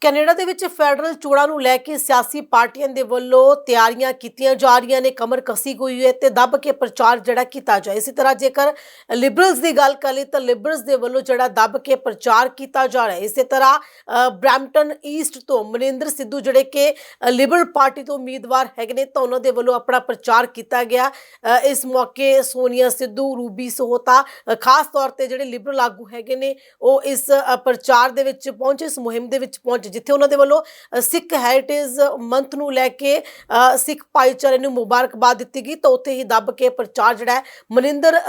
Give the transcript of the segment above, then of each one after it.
Canada ਦੇ ਵਿੱਚ federal ਚੋਣਾਂ ਨੂੰ ਲੈ ਕੇ ਸਿਆਸੀ ਪਾਰਟੀਆਂ ਦੇ ਵੱਲੋਂ ਤਿਆਰੀਆਂ ਕੀਤੀਆਂ ਜਾ ਰਹੀਆਂ ਨੇ। ਕਮਰ ਕਸੀ ਹੋਈ ਹੈ ਤੇ ਦੱਬ ਕੇ ਪ੍ਰਚਾਰ ਜਿਹੜਾ ਕੀਤਾ ਜਾਏ। ਇਸੇ ਤਰ੍ਹਾਂ ਜੇਕਰ ਲਿਬਰਲਸ ਦੀ ਗੱਲ ਕਰ ਲਈ ਤਾਂ ਲਿਬਰਲਸ ਦੇ ਵੱਲੋਂ ਜਿਹੜਾ ਦੱਬ ਕੇ ਪ੍ਰਚਾਰ ਕੀਤਾ ਜਾ ਰਿਹਾ ਹੈ। ਇਸੇ ਤਰ੍ਹਾਂ ਬ੍ਰੈਂਪਟਨ ਈਸਟ ਤੋਂ ਮਨਿੰਦਰ ਸਿੱਧੂ ਜਿਹੜੇ ਕਿ ਲਿਬਰਲ ਪਾਰਟੀ ਤੋਂ ਉਮੀਦਵਾਰ ਹੈਗੇ ਨੇ ਤਾਂ ਉਹਨਾਂ ਦੇ ਵੱਲੋਂ ਆਪਣਾ ਪ੍ਰਚਾਰ ਕੀਤਾ ਗਿਆ। ਇਸ ਮੌਕੇ ਸੋਨੀਆ ਸਿੱਧੂ, ਰੂਬੀ ਸਹੋਤਾ ਖਾਸ ਤੌਰ ਤੇ ਜਿਹੜੇ ਲਿਬਰਲ ਆਗੂ ਹੈਗੇ ਨੇ ਉਹ ਇਸ ਪ੍ਰਚਾਰ ਦੇ ਵਿੱਚ ਪਹੁੰਚੇ, ਇਸ ਮੁਹਿੰਮ ਦੇ ਵਿੱਚ ਪਹੁੰਚੇ, ਜਿੱਥੇ ਉਹਨਾਂ ਦੇ ਵੱਲੋਂ ਸਿੱਖ ਹੈਰੀਟੇਜ ਮੰਥ ਨੂੰ ਲੈ ਕੇ ਸਿੱਖ ਭਾਈਚਾਰੇ ਨੂੰ ਮੁਬਾਰਕਬਾਦ ਦਿੱਤੀ ਗਈ ਤਾਂ ਉੱਥੇ ਹੀ ਦੱਬ ਕੇ ਪ੍ਰਚਾਰ ਜਿਹੜਾ ਹੈ ਮਨਿੰਦਰ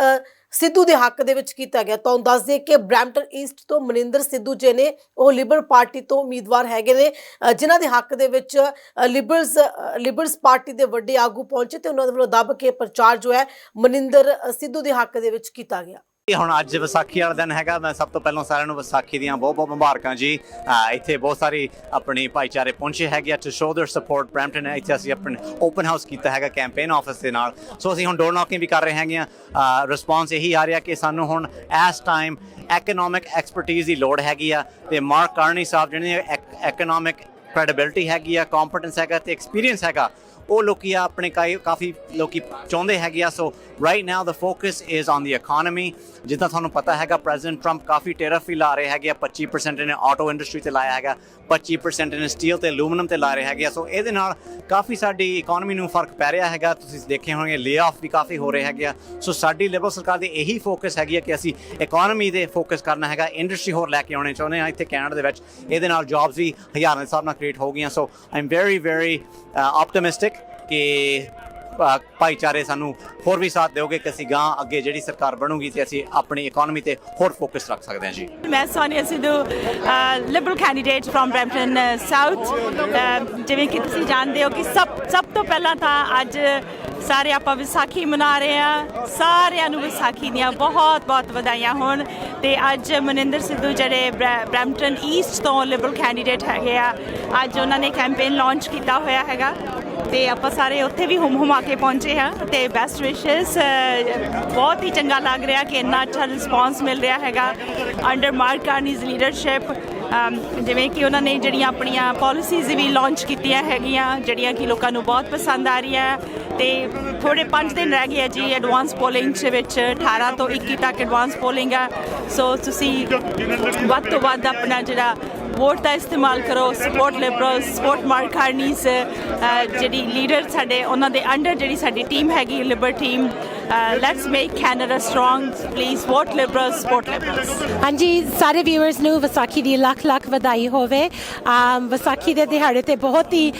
ਸਿੱਧੂ ਦੇ ਹੱਕ ਦੇ ਵਿੱਚ ਕੀਤਾ ਗਿਆ। ਤੁਹਾਨੂੰ ਦੱਸ ਦਈਏ ਕਿ ਬ੍ਰੈਂਪਟਨ ਈਸਟ ਤੋਂ ਮਨਿੰਦਰ ਸਿੱਧੂ ਜੀ ਨੇ ਉਹ ਲਿਬਰਲ ਪਾਰਟੀ ਤੋਂ ਉਮੀਦਵਾਰ ਹੈਗੇ ਨੇ, ਜਿਨ੍ਹਾਂ ਦੇ ਹੱਕ ਦੇ ਵਿੱਚ ਲਿਬਰਲਸ ਪਾਰਟੀ ਦੇ ਵੱਡੇ ਆਗੂ ਪਹੁੰਚੇ ਤੇ ਉਹਨਾਂ ਦੇ ਵੱਲੋਂ ਦੱਬ ਕੇ ਪ੍ਰਚਾਰ ਜੋ ਹੈ ਮਨਿੰਦਰ ਸਿੱਧੂ ਦੇ ਹੱਕ ਦੇ ਵਿੱਚ ਕੀਤਾ ਗਿਆ। ਹੁਣ ਅੱਜ ਵਿਸਾਖੀ ਵਾਲਾ ਦਿਨ ਹੈਗਾ। ਮੈਂ ਸਭ ਤੋਂ ਪਹਿਲਾਂ ਸਾਰਿਆਂ ਨੂੰ ਵਿਸਾਖੀ ਦੀਆਂ ਬਹੁਤ ਬਹੁਤ ਮੁਬਾਰਕਾਂ ਜੀ। ਇੱਥੇ ਬਹੁਤ ਸਾਰੀ ਆਪਣੀ ਭਾਈਚਾਰੇ ਪਹੁੰਚੇ ਹੈਗੇ to show their support. Brampton ਇੱਥੇ ਅਸੀਂ ਆਪਣਾ ਓਪਨ ਹਾਊਸ ਕੀਤਾ ਹੈਗਾ ਕੈਂਪੇਨ ਆਫਿਸ ਦੇ ਨਾਲ। ਸੋ ਅਸੀਂ ਹੁਣ ਡੋਰ ਨੌਕਿੰਗ ਵੀ ਕਰ ਰਹੇ ਹੈਗੇ ਆ। ਰਿਸਪੌਂਸ ਇਹੀ ਆ ਰਿਹਾ ਕਿ ਸਾਨੂੰ ਹੁਣ ਇਸ ਟਾਈਮ ਐਕਨੋਮਿਕ ਐਕਸਪਰਟੀਜ਼ ਦੀ ਲੋੜ ਹੈਗੀ ਆ ਤੇ ਮਾਰਕ ਕਾਰਨੀ ਸਾਹਿਬ ਜਿਹੜੇ ਐਕਨੋਮਿਕ ਕ੍ਰੈਡੀਬਿਲਿਟੀ ਹੈਗੀ ਆ, ਕੰਪੀਟੈਂਸ ਹੈਗਾ ਤੇ ਐਕਸਪੀਰੀਅੰਸ ਹੈਗਾ, ਉਹ ਲੋਕੀ ਆ ਆਪਣੇ ਕਾਫੀ ਲੋਕੀ ਚਾਹੁੰਦੇ ਹੈਗੇ ਆ। ਸੋ right now the focus is on the economy. ਜਿੱਦਾਂ ਤੁਹਾਨੂੰ ਪਤਾ ਹੈਗਾ ਪ੍ਰੈਜ਼ੀਡੈਂਟ ਟਰੰਪ ਕਾਫੀ ਟੈਰਿਫ ਵੀ ਲਾ ਰਹੇ ਹੈਗੇ ਆ। 25% ਇਹਨੇ ਆਟੋ ਇੰਡਸਟਰੀ ਤੇ ਲਾਇਆ ਹੈਗਾ, 25% ਇਹਨੇ ਸਟੀਲ ਤੇ ਐਲੂਮੀਨੀਅਮ ਤੇ ਲਾ ਰਹੇ ਹੈਗੇ ਆ। ਸੋ ਇਹਦੇ ਨਾਲ ਕਾਫੀ ਸਾਡੀ ਇਕੋਨਮੀ ਨੂੰ ਫਰਕ ਪੈ ਰਿਹਾ ਹੈਗਾ। ਤੁਸੀਂ ਦੇਖੇ ਹੋਣਗੇ ਲੇ ਆਫ ਵੀ ਕਾਫੀ ਹੋ ਰਹੇ ਹੈਗੇ ਆ। ਸੋ ਸਾਡੀ ਲਿਬਰਲ ਸਰਕਾਰ ਦੀ ਇਹੀ ਫੋਕਸ ਹੈਗੀ ਆ ਕਿ ਅਸੀਂ ਇਕੋਨਮੀ ਦੇ ਫੋਕਸ ਕਰਨਾ ਹੈਗਾ, ਇੰਡਸਟਰੀ ਹੋਰ ਲੈ ਕੇ ਆਉਣੇ ਚਾਹੁੰਦੇ ਹਾਂ ਇੱਥੇ ਕੈਨੇਡਾ ਦੇ ਵਿੱਚ। ਇਹਦੇ ਨਾਲ ਜੌਬਸ ਵੀ ਹਜ਼ਾਰਾਂ ਦੇ ਹਿਸਾਬ ਨਾਲ ਕ੍ਰੀਏਟ ਹੋ ਗਈਆਂ। ਸੋ ਆਈ ਐਮ ਵੈਰੀ ਆਪਟਿਮਿਸਟਿਕ ਕਿ ਭਾਈਚਾਰੇ ਸਾਨੂੰ ਹੋਰ ਵੀ ਸਾਥ ਦਿਓਗੇ ਕਿ ਅਸੀਂ ਗਾਂ ਅੱਗੇ ਜਿਹੜੀ ਸਰਕਾਰ ਬਣੂਗੀ ਤੇ ਅਸੀਂ ਆਪਣੀ ਇਕੋਨਮੀ ਤੇ ਹੋਰ ਫੋਕਸ ਰੱਖ ਸਕਦੇ ਹਾਂ ਜੀ। ਮੈਂ Sonia Sidhu, Liberal candidate from Brampton south. ਜਿਵੇਂ ਕਿ ਤੁਸੀਂ ਜਾਣਦੇ ਹੋ ਕਿ ਸਭ ਤੋਂ ਪਹਿਲਾਂ ਤਾਂ ਅੱਜ ਸਾਰੇ ਆਪਾਂ ਵਿਸਾਖੀ ਮਨਾ ਰਹੇ ਹਾਂ। ਸਾਰਿਆਂ ਨੂੰ ਵਿਸਾਖੀ ਦੀਆਂ ਬਹੁਤ ਬਹੁਤ ਵਧਾਈਆਂ ਹੋਣ। ਤੇ ਅੱਜ ਮਨਿੰਦਰ ਸਿੱਧੂ ਜਿਹੜੇ ਬ੍ਰੈਂਪਟਨ ਈਸਟ ਤੋਂ ਲਿਬਰਲ ਕੈਂਡੀਡੇਟ ਹੈਗੇ ਆ, ਅੱਜ ਉਹਨਾਂ ਨੇ ਕੈਂਪੇਨ ਲਾਂਚ ਕੀਤਾ ਹੋਇਆ ਹੈਗਾ ਤੇ ਆਪਾਂ ਸਾਰੇ ਉੱਥੇ ਵੀ ਹੁਮਾ ਕੇ ਪਹੁੰਚੇ ਹਾਂ ਤੇ ਬੈਸਟ ਵਿਸ਼ੇਸ। ਬਹੁਤ ਹੀ ਚੰਗਾ ਲੱਗ ਰਿਹਾ ਕਿ ਇੰਨਾ ਅੱਛਾ ਰਿਸਪੌਂਸ ਮਿਲ ਰਿਹਾ ਹੈਗਾ ਅੰਡਰ ਮਾਰਕ ਕਾਰਨੀਜ਼ ਲੀਡਰਸ਼ਿਪ। ਜਿਵੇਂ ਕਿ ਉਹਨਾਂ ਨੇ ਜਿਹੜੀਆਂ ਆਪਣੀਆਂ ਪੋਲਿਸੀਜ਼ ਵੀ ਲਾਂਚ ਕੀਤੀਆਂ ਹੈਗੀਆਂ ਜਿਹੜੀਆਂ ਕਿ ਲੋਕਾਂ ਨੂੰ ਬਹੁਤ ਪਸੰਦ ਆ ਰਹੀਆਂ। ਤੇ ਥੋੜ੍ਹੇ 5 ਦਿਨ ਰਹਿ ਗਏ ਆ ਜੀ ਐਡਵਾਂਸ ਪੋਲਿੰਗ ਦੇ ਵਿੱਚ। 18 ਤੋਂ 21 ਤੱਕ ਐਡਵਾਂਸ ਪੋਲਿੰਗ ਆ। ਸੋ ਤੁਸੀਂ ਵੱਧ ਤੋਂ ਵੱਧ ਆਪਣਾ ਜਿਹੜਾ ਵੋਟ ਦਾ ਇਸਤੇਮਾਲ ਕਰੋ। ਸਪੋਰਟ ਲਿਬਰਲ, ਸਪੋਰਟ ਮਾਰਕ ਕਾਰਨੀਜ਼, ਜਿਹੜੀ ਲੀਡਰ ਸਾਡੇ ਉਹਨਾਂ ਦੇ ਅੰਡਰ ਜਿਹੜੀ ਸਾਡੀ ਟੀਮ ਹੈਗੀ Liberal team. Let's make Canada strong. Please vote Liberal, support liberals. ਹਾਂਜੀ, ਸਾਰੇ ਵਿਊਅਰਸ ਨੂੰ ਵਿਸਾਖੀ ਦੀ ਲੱਖ ਲੱਖ ਵਧਾਈ ਹੋਵੇ। ਵਿਸਾਖੀ ਦੇ ਦਿਹਾੜੇ ਤੇ ਬਹੁਤ ਹੀ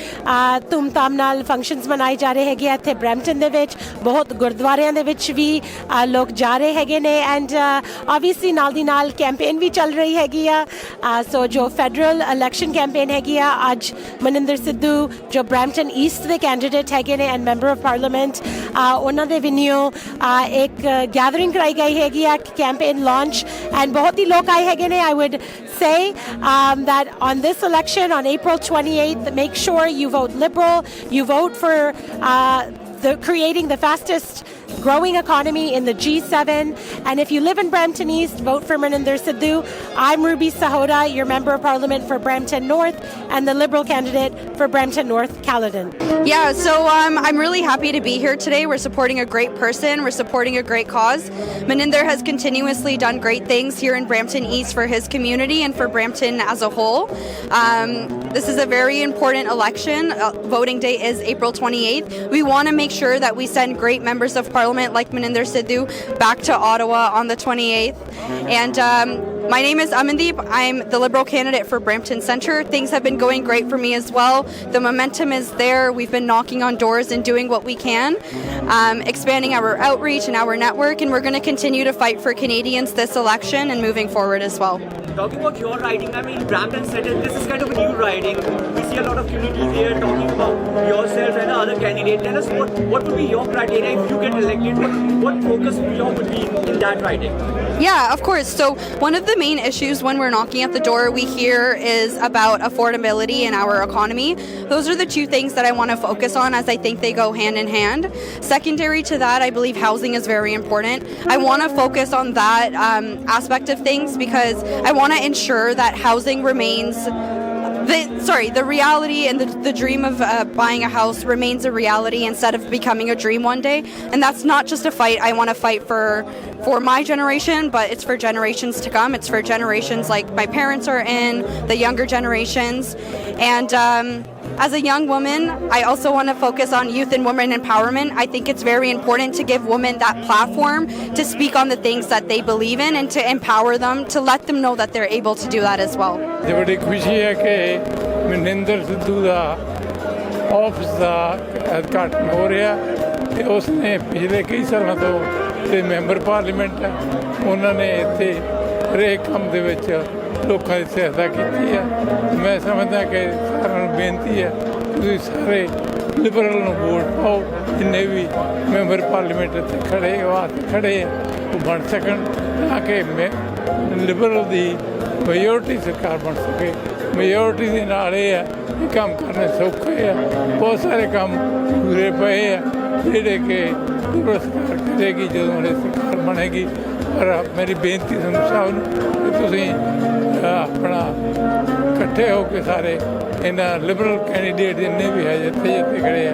ਧੂਮਧਾਮ ਨਾਲ ਫੰਕਸ਼ਨਸ ਮਨਾਏ ਜਾ ਰਹੇ ਹੈਗੇ ਇੱਥੇ ਬ੍ਰੈਂਪਟਨ ਦੇ ਵਿੱਚ। ਬਹੁਤ ਗੁਰਦੁਆਰਿਆਂ ਦੇ ਵਿੱਚ ਵੀ ਲੋਕ ਜਾ ਰਹੇ ਹੈਗੇ ਨੇ ਐਂਡ ਆਬਵੀਅਸਲੀ ਨਾਲ ਦੀ ਨਾਲ ਕੈਂਪੇਨ ਵੀ ਚੱਲ ਰਹੀ ਹੈਗੀ ਆ। ਸੋ ਜੋ ਫੈਡਰਲ ਇਲੈਕਸ਼ਨ ਕੈਂਪੇਨ ਹੈਗੀ ਆ, ਅੱਜ ਮਨਿੰਦਰ ਸਿੱਧੂ ਜੋ ਬ੍ਰੈਂਪਟਨ ਈਸਟ ਦੇ ਕੈਂਡੀਡੇਟ ਹੈਗੇ ਨੇ ਐਂਡ ਮੈਂਬਰ ਆਫ ਪਾਰਲੀਮੈਂਟ, ਉਹਨਾਂ ਦੇ ਵਿਨਿਓ ਇੱਕ ਗੈਦਰਿੰਗ ਕਰਾਈ ਗਈ ਹੈਗੀ ਆ ਕੈਂਪੇਨ ਲਾਂਚ ਐਂਡ ਬਹੁਤ ਹੀ ਲੋਕ ਆਏ ਹੈਗੇ ਨੇ। I would say that on this election on April 28th, make sure you vote Liberal, you vote for creating the fastest growing economy in the G7. And if you live in Brampton East, vote for Maninder Sidhu. I'm Ruby Sahota, your Member of Parliament for Brampton North and the Liberal candidate for Brampton North, Caledon. Yeah, so I'm really happy to be here today. We're supporting a great person. We're supporting a great cause. Maninder has continuously done great things here in Brampton East for his community and for Brampton as a whole. This is a very important election. Voting day is April 28th. We want to make sure that we send great members of Parliament like Maninder Sidhu back to Ottawa on the 28th. And my name is Amandeep. I'm the Liberal candidate for Brampton Centre. Things have been going great for me as well. The momentum is there. We've been knocking on doors and doing what we can, expanding our outreach and our network, and we're going to continue to fight for Canadians this election and moving forward as well. Talking about your riding, I mean, Brampton Centre, this is kind of a new riding. We see a lot of communities here talking about yourself and the other candidate. Tell us what would be your criteria if you get elected? What focus would be in that riding? Yeah, of course. So one of the main issues when we're knocking at the door we hear is about affordability in our economy. Those are the two things that I want to focus on, as I think they go hand in hand. Secondary to that, I believe housing is very important. I want to focus on that aspect of things because I want to ensure that housing remains the reality and the dream of buying a house remains a reality instead of becoming a dream one day. And that's not just a fight I want to fight for my generation, but it's for generations to come. It's for generations like my parents are in, the younger generations. And as a young woman, I also want to focus on youth and women empowerment. I think it's very important to give women that platform to speak on the things that they believe in and to empower them, to let them know that they're able to do that as well. ਤੇ ਬੜੀ ਖੁਸ਼ੀ ਹੈ ਕਿ ਮਨਿੰਦਰ ਸਿੱਧੂ ਦਾ office ਦਾ ਉਦਘਾਟਨ ਹੋ ਰਿਹਾ ਤੇ ਉਸਨੇ ਪਿਛਲੇ ਕਈ ਸਾਲਾਂ ਤੋਂ ਤੇ ਮੈਂਬਰ ਪਾਰਲੀਮੈਂਟ ਹੈ ਉਹਨਾਂ ਨੇ ਇੱਥੇ ਹਰੇਕ ਕੰਮ ਦੇ ਵਿੱਚ ਲੋਕਾਂ ਦੀ ਸਹਾਇਤਾ ਕੀਤੀ ਹੈ। ਮੈਂ ਸਮਝਦਾ ਕਿ ਸਾਰਿਆਂ ਨੂੰ ਬੇਨਤੀ ਹੈ ਤੁਸੀਂ ਸਾਰੇ ਲਿਬਰਲ ਨੂੰ ਵੋਟ ਪਾਓ, ਜਿੰਨੇ ਵੀ ਮੈਂਬਰ ਪਾਰਲੀਮੈਂਟ ਇੱਥੇ ਖੜੇ ਖੜੇ ਉਹ ਬਣ ਸਕਣ ਤਾਂ ਕਿ ਲਿਬਰਲ ਦੀ ਮੇਜੋਰਟੀ ਸਰਕਾਰ ਬਣ ਸਕੇ। ਮੇਜੋਰਟੀ ਦੇ ਨਾਲ ਇਹ ਹੈ ਕਿ ਕੰਮ ਕਰਨੇ ਸੌਖੇ ਆ, ਬਹੁਤ ਸਾਰੇ ਕੰਮ ਪੂਰੇ ਪਏ ਆ ਜਿਹੜੇ ਕਿ ਲਿਬਰਲ ਸਰਕਾਰ ਕਰੇਗੀ ਜਦੋਂ ਇਹ ਸਰਕਾਰ ਬਣੇਗੀ। ਪਰ ਮੇਰੀ ਬੇਨਤੀ ਤੁਹਾਨੂੰ ਸਭ ਨੂੰ ਕਿ ਤੁਸੀਂ ਆਪਣਾ ਇਕੱਠੇ ਹੋ ਕੇ ਸਾਰੇ ਇਹਨਾਂ ਲਿਬਰਲ ਕੈਂਡੀਡੇਟ ਜਿੰਨੇ ਵੀ ਹੈ ਜਿੱਥੇ ਖੜੇ ਆ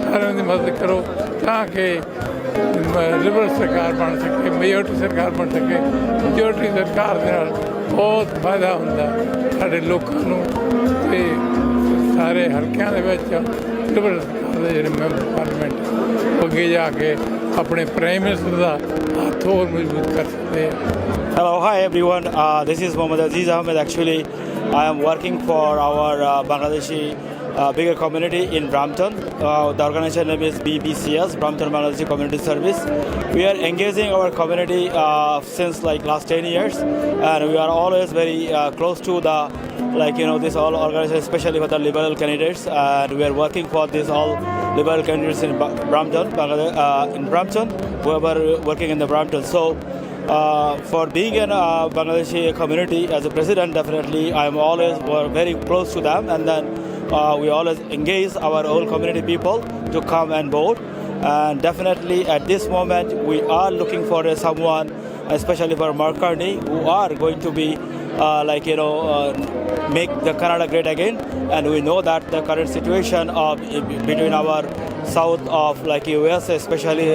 ਸਾਰਿਆਂ ਦੀ ਮਦਦ ਕਰੋ ਤਾਂ ਕਿ ਲਿਬਰਲ ਸਰਕਾਰ ਬਣ ਸਕੇ, ਮੇਜੋਰਟੀ ਸਰਕਾਰ ਬਣ ਸਕੇ। ਮੇਜੋਰਟੀ ਸਰਕਾਰ ਦੇ ਨਾਲ ਬਹੁਤ ਫਾਇਦਾ ਹੁੰਦਾ ਸਾਡੇ ਲੋਕਾਂ ਨੂੰ ਅਤੇ ਸਾਰੇ ਹਲਕਿਆਂ ਦੇ ਵਿੱਚ ਲਿਬਰਲ ਸਰਕਾਰ ਦੇ ਜਿਹੜੇ ਮੈਂਬਰ ਪਾਰਲੀਮੈਂਟ ਅੱਗੇ ਜਾ ਕੇ ਆਪਣੇ ਪ੍ਰਾਈਮ ਮਿਨਿਸਟਰ ਦਾ ਹੱਥ ਹੋਰ ਮਜ਼ਬੂਤ ਕਰ ਸਕਦੇ ਆ। Hello, hi everyone. This is Mohammad Aziz Ahmed. Actually, I am working for our Bangladeshi bigger community in Brampton. The organization name is BBCS, Brampton Bangladeshi Community Service. We are engaging our community since like last 10 years, and we are always very close to the this all organization, especially for the liberal candidates, and we are working for this all liberal candidates in Brampton, in Brampton, whoever working in the Brampton. So. For being in a Bangladeshi community as a president, definitely I am always very close to them, and then we always engage our whole community people to come and vote. And definitely at this moment we are looking for someone, especially for Mark Carney, who are going to be make the Canada great again. And we know that the current situation between our south of US, especially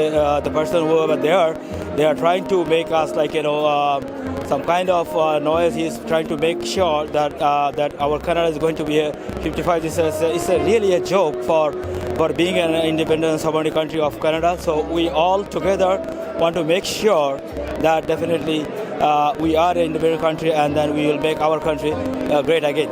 the person who over there, they are trying to make us some kind of noise. He is trying to make sure that that our Canada is going to be a 55. It's really a joke for being an independent sovereign country of Canada. So we all together want to make sure that definitely we are an independent country, and then we will make our country great again.